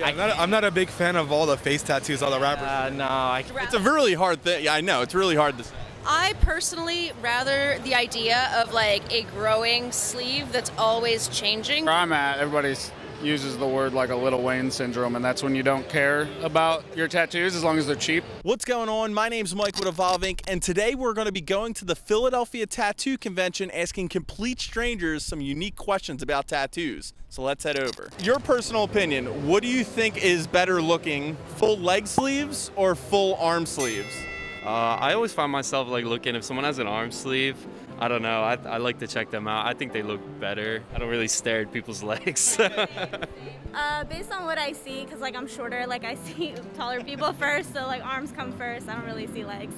I'm not a big fan of all the face tattoos, all the rappers. It's a really hard thing. Yeah, I know. It's really hard to say. I personally rather the idea of like a growing sleeve that's always changing. Where I'm at, everybody uses the word like a Lil Wayne syndrome, and that's when you don't care about your tattoos as long as they're cheap. What's going on? My name's Mike with EvolveINK, and today we're going to be going to the Philadelphia Tattoo Convention asking complete strangers some unique questions about tattoos. So let's head over. Your personal opinion, what do you think is better looking, full leg sleeves or full arm sleeves? I always find myself like looking, if someone has an arm sleeve, I don't know, I like to check them out. I think they look better. I don't really stare at people's legs. Based on what I see, because like I'm shorter, like I see taller people first, so like arms come first. I don't really see legs.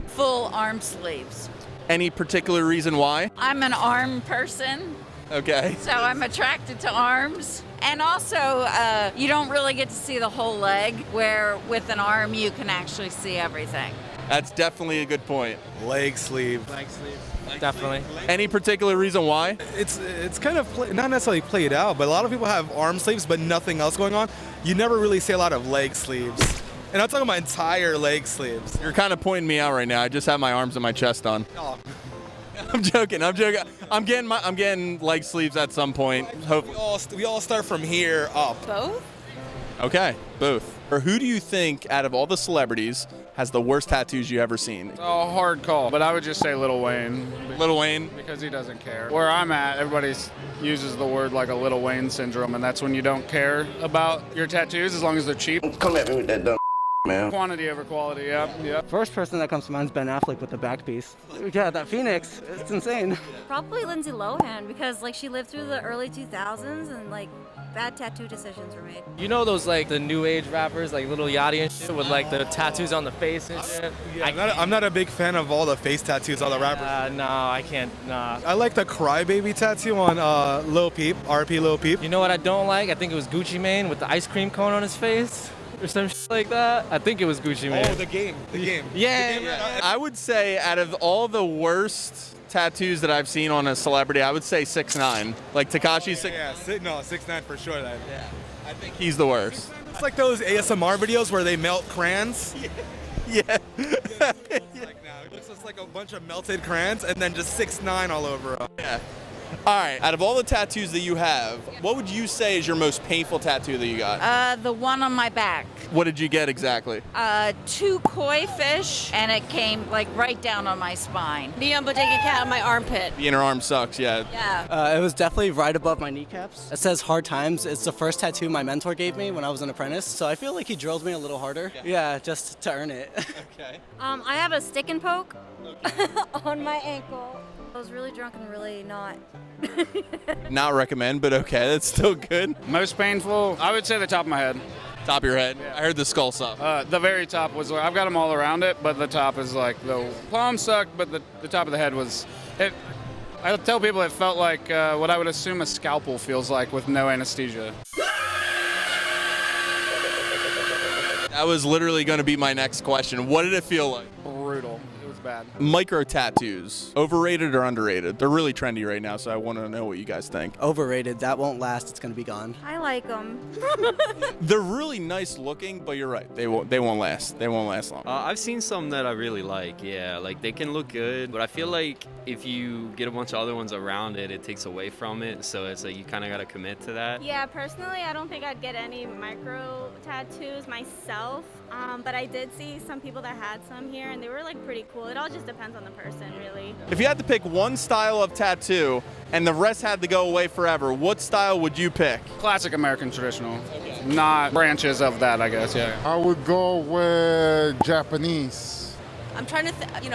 Full arm sleeves. Any particular reason why? I'm an arm person, Okay. so I'm attracted to arms. And also, you don't really get to see the whole leg, where with an arm you can actually see everything. That's definitely a good point. Leg sleeve. Definitely. Any particular reason why? It's kind of not necessarily played out, but a lot of people have arm sleeves but nothing else going on. You never really see a lot of leg sleeves. And I'm talking about entire leg sleeves. You're kind of pointing me out right now. I just have my arms and my chest on. Oh, I'm joking. I'm getting leg sleeves at some point. Hopefully. we all start from here up. Both? Okay, both. Or who do you think, out of all the celebrities, has the worst tattoos you ever seen? A hard call, but I would just say Lil Wayne. Lil Wayne? Because he doesn't care. Where I'm at, everybody uses the word like a Lil Wayne syndrome, and that's when you don't care about your tattoos as long as they're cheap. Come at me with that dumb man. Quantity over quality, yeah. First person that comes to mind is Ben Affleck with the back piece. Yeah, that Phoenix, it's insane. Probably Lindsay Lohan, because like she lived through the early 2000s and like bad tattoo decisions were made. You know those like the new age rappers like Lil Yachty and shit with like the tattoos on the face and shit? I'm not a big fan of all the face tattoos, all the rappers. No, I can't, nah. I like the crybaby tattoo on Lil Peep, RP Lil Peep. You know what I don't like? I think it was Gucci Mane with the ice cream cone on his face or some shit like that. I think it was Gucci Mane. Oh, the game. Yeah. I would say out of all the worst tattoos that I've seen on a celebrity, I would say 6ix9ine. Like Tekashi 6. Yeah, 6ix9ine for sure. Then. Yeah. I think he's the worst. It's like those ASMR videos where they melt crayons. Yeah. It looks just like a bunch of melted crayons and then just 6ix9ine all over them. Yeah. All right. Out of all the tattoos that you have, what would you say is your most painful tattoo that you got? The one on my back. What did you get exactly? 2 koi fish, and it came like right down on my spine. Neon bodega cat on my armpit. The inner arm sucks, yeah. Yeah. It was definitely right above my kneecaps. It says Hard Times. It's the first tattoo my mentor gave me when I was an apprentice, so I feel like he drilled me a little harder. Yeah, just to earn it. Okay. I have a stick and poke on my ankle. I was really drunk and really not. Not recommend, but okay, that's still good. Most painful, I would say the top of my head. Top of your head. I heard the skull suck. The very top was, I've got them all around it, but the top is like, the palm sucked, but the top of the head was, I tell people it felt like what I would assume a scalpel feels like with no anesthesia. That was literally going to be my next question. What did it feel like? Brutal. It was bad. Micro tattoos, overrated or underrated? They're really trendy right now, so I want to know what you guys think. Overrated. That won't last. It's gonna be gone. I like them. They're really nice looking, but you're right. They won't last. They won't last long. I've seen some that I really like, yeah. Like, they can look good, but I feel like if you get a bunch of other ones around it, it takes away from it. So it's like you kind of got to commit to that. Yeah, personally, I don't think I'd get any micro tattoos myself. But I did see some people that had some here, and they were like pretty cool. It all just depends on the person, really. If you had to pick one style of tattoo and the rest had to go away forever, what style would you pick? Classic American traditional. Not branches of that, I guess, yeah. I would go with Japanese. I'm trying to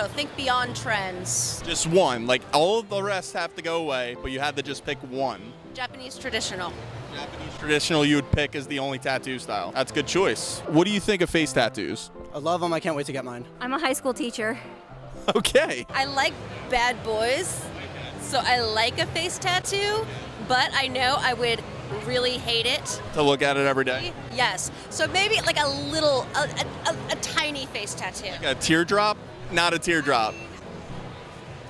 think beyond trends. Just one. Like, all of the rest have to go away, but you had to just pick one. Japanese traditional. Japanese traditional you would pick as the only tattoo style. That's a good choice. What do you think of face tattoos? I love them. I can't wait to get mine. I'm a high school teacher. Okay. I like bad boys, so I like a face tattoo, but I know I would really hate it. To look at it every day? Yes. So maybe like a tiny face tattoo. A teardrop? Not a teardrop.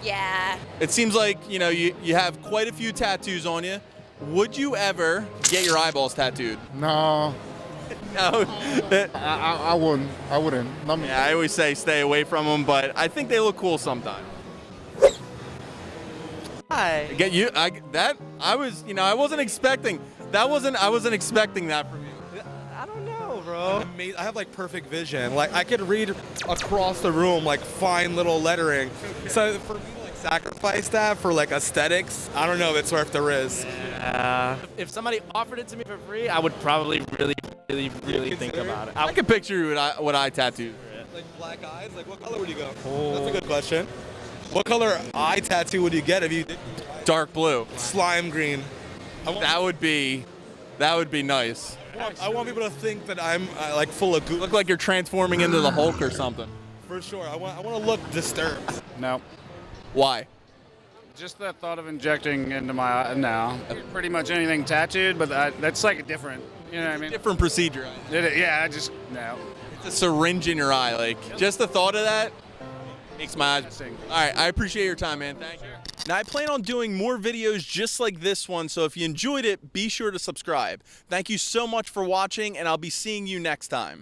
Yeah. It seems like, you have quite a few tattoos on you. Would you ever get your eyeballs tattooed? No, No. I wouldn't. I wouldn't. Not me. Yeah, I always say stay away from them, but I think they look cool sometimes. Hi. Get you? I wasn't expecting. I wasn't expecting that from you. I don't know, bro. I have like perfect vision. Like I could read across the room like fine little lettering. So for me to like sacrifice that for like aesthetics, I don't know if it's worth the risk. If somebody offered it to me for free, I would probably really think about it. I can picture what eye tattoos. Like black eyes. Like what color would you go? That's a good question. What color eye tattoo would you get if you did? Dark blue. Slime green. That would be nice. I want people to think that I'm like full of goo. Look like you're transforming into the Hulk or something. For sure. I want to look disturbed. No. Why? Just the thought of injecting into my eye. No. Pretty much anything tattooed, but that's like a different. You know what I mean? Different procedure. Yeah, no. It's a syringe in your eye. Like just the thought of that makes my eyes sing. All right, I appreciate your time, man. Thank you. Now, I plan on doing more videos just like this one, so if you enjoyed it, be sure to subscribe. Thank you so much for watching, and I'll be seeing you next time.